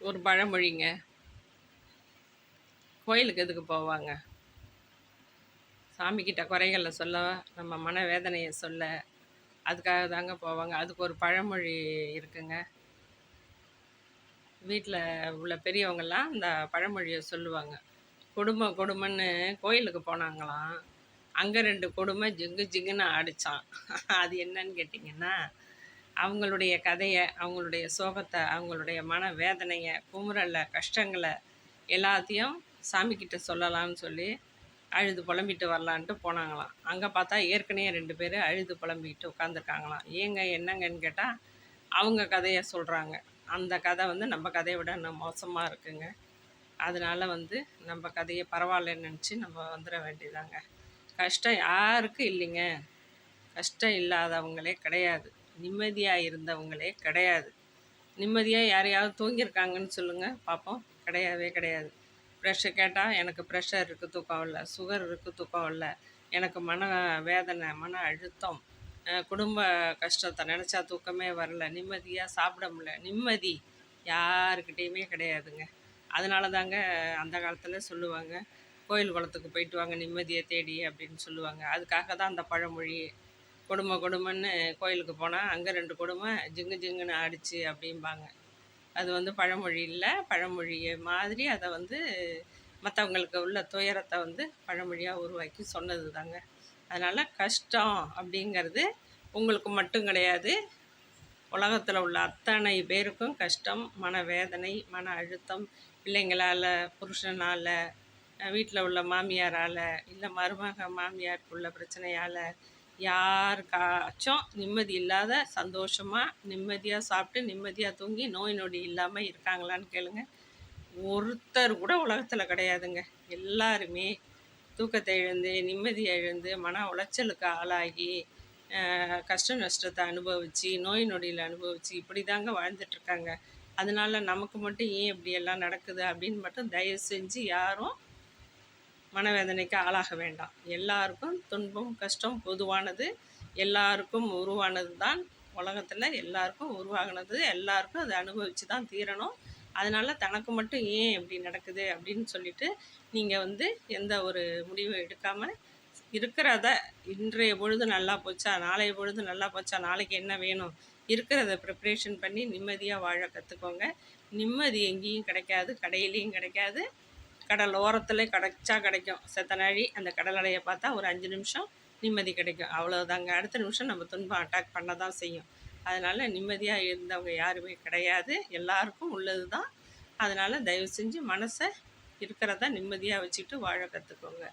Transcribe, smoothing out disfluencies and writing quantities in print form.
ஒரு பழமொழிங்க. கோயிலுக்கு எதுக்கு போவாங்க? சாமிக்கிட்ட குறைகள சொல்ல, நம்ம மனவேதனைய சொல்ல, அதுக்காக தாங்க போவாங்க. அதுக்கு ஒரு பழமொழி இருக்குங்க. வீட்ல உள்ள பெரியவங்கலாம் இந்த பழமொழிய சொல்லுவாங்க. கொடுமன்னு கோயிலுக்கு போனாங்களாம். அங்க 2 கொடும ஜிங்கு ஜிங்குன்னு ஆடிச்சாம். அது என்னன்னு கேட்டிங்கன்னா, அவங்களுடைய கதைய, அவங்களுடைய சோகத்த, அவங்களுடைய மனவேதனைய, குமுறல, கஷ்டங்கள எல்லாத்தையும் சாமிக்கிட்ட சொல்லலான்னு சொல்லி அழுது புலம்பிட்டு வரலான்ட்டு போனாங்களாம். அங்கே பார்த்தா ஏற்கனவே 2 பேர் அழுது புலம்பிக்கிட்டு உட்காந்துருக்காங்களாம். ஏங்க என்னங்கன்னு கேட்டால் அவங்க கதையை சொல்கிறாங்க. அந்த கதை வந்து நம்ம கதையை விட இன்னும் மோசமாக இருக்குங்க. அதனால வந்து நம்ம கதையை பரவாயில்லன்னு நினச்சி நம்ம வந்துட வேண்டியதாங்க. கஷ்டம் யாருக்கு இல்லைங்க. கஷ்டம் இல்லாதவங்களே கிடையாது. நிம்மதியாக இருந்தவங்களே கிடையாது. நிம்மதியாக யாரையாவது தூங்கியிருக்காங்கன்னு சொல்லுங்கள் பார்ப்போம். கிடையவே கிடையாது. ப்ரெஷர் கேட்டால் எனக்கு ப்ரெஷர் இருக்குது, தூக்கம் இல்லை. சுகர் இருக்குது, தூக்கம் இல்லை. எனக்கு மன வேதனை, மன அழுத்தம், குடும்ப கஷ்டத்தை நினச்சா தூக்கமே வரல, நிம்மதியாக சாப்பிட முடியல. நிம்மதி யாருக்கிட்டேயுமே கிடையாதுங்க. அதனால தாங்க அந்த காலத்தில் சொல்லுவாங்க, கோயில் குளத்துக்கு போயிட்டு வாங்க நிம்மதியை தேடி அப்படின்னு சொல்லுவாங்க. அதுக்காக தான் அந்த பழமொழி. கொடுமைன்னு கோயிலுக்கு போனால் அங்கே 2 கொடுமை ஜிங்கு ஜிங்குன்னு ஆடிச்சு அப்படிம்பாங்க. அது வந்து பழமொழி இல்லை. பழமொழியை மாதிரி அதை வந்து மற்றவங்களுக்கு உள்ள துயரத்தை வந்து பழமொழியாக உருவாக்கி சொன்னது தாங்க. அதனால் கஷ்டம் அப்படிங்கிறது உங்களுக்கு மட்டும் கிடையாது. உலகத்தில் உள்ள அத்தனை பேருக்கும் கஷ்டம், மனவேதனை, மன அழுத்தம், பிள்ளைங்களால், புருஷனால், வீட்டில் உள்ள மாமியாரால், இல்லை மாமியாருக்கு உள்ள பிரச்சனையால், யாருக்காச்சும் நிம்மதி இல்லாத சந்தோஷமாக நிம்மதியாக சாப்பிட்டு நிம்மதியாக தூங்கி நோய் நொடி இல்லாமல் இருக்காங்களான்னு கேளுங்க. ஒருத்தர் கூட உலகத்தில் கிடையாதுங்க. எல்லாருமே தூக்கத்தை இழந்து, நிம்மதியை இழந்து, மன உளைச்சலுக்கு ஆளாகி, கஷ்ட நஷ்டத்தை அனுபவித்து, நோய் நொடியில் அனுபவித்து இப்படி தாங்க வாழ்ந்துட்டுருக்காங்க. அதனால் நமக்கு மட்டும் ஏன் இப்படியெல்லாம் நடக்குது அப்படின்னு மட்டும் தயவு செஞ்சு யாரும் மனவேதனைக்கு ஆளாக வேண்டாம். எல்லாருக்கும் துன்பம், கஷ்டம் பொதுவானது. எல்லாருக்கும் உருவானது தான் உலகத்தில். எல்லாருக்கும் உருவாகினது, எல்லாருக்கும் அதை அனுபவித்து தான் தீரணும். அதனால் தனக்கு மட்டும் ஏன் இப்படி நடக்குது அப்படின்னு சொல்லிட்டு நீங்கள் வந்து எந்த ஒரு முடிவும் எடுக்காமல் இருக்கிறத, இன்றைய பொழுது நல்லா போச்சா, நாளைய பொழுது நல்லா போச்சா, நாளைக்கு என்ன வேணும், இருக்கிறத ப்ரிப்ரேஷன் பண்ணி நிம்மதியாக வாழ கற்றுக்கோங்க. நிம்மதி எங்கேயும் கிடைக்காது, கடையிலையும் கிடைக்காது. கடல் ஓரத்தில் கிடைச்சா கிடைக்கும். செத்த நாழி அந்த கடல் அலையை பார்த்தா ஒரு 5 நிமிஷம் நிம்மதி கிடைக்கும், அவ்வளோதாங்க. அடுத்த நிமிஷம் நம்ம துன்பம் அட்டாக் பண்ண தான் செய்யும். அதனால் நிம்மதியாக இருந்தவங்க யாருமே கிடையாது. எல்லாருக்கும் உள்ளது தான். அதனால் தயவு செஞ்சு மனசை இருக்கிறத நிம்மதியாக வச்சுக்கிட்டு வாழ கற்றுக்கோங்க.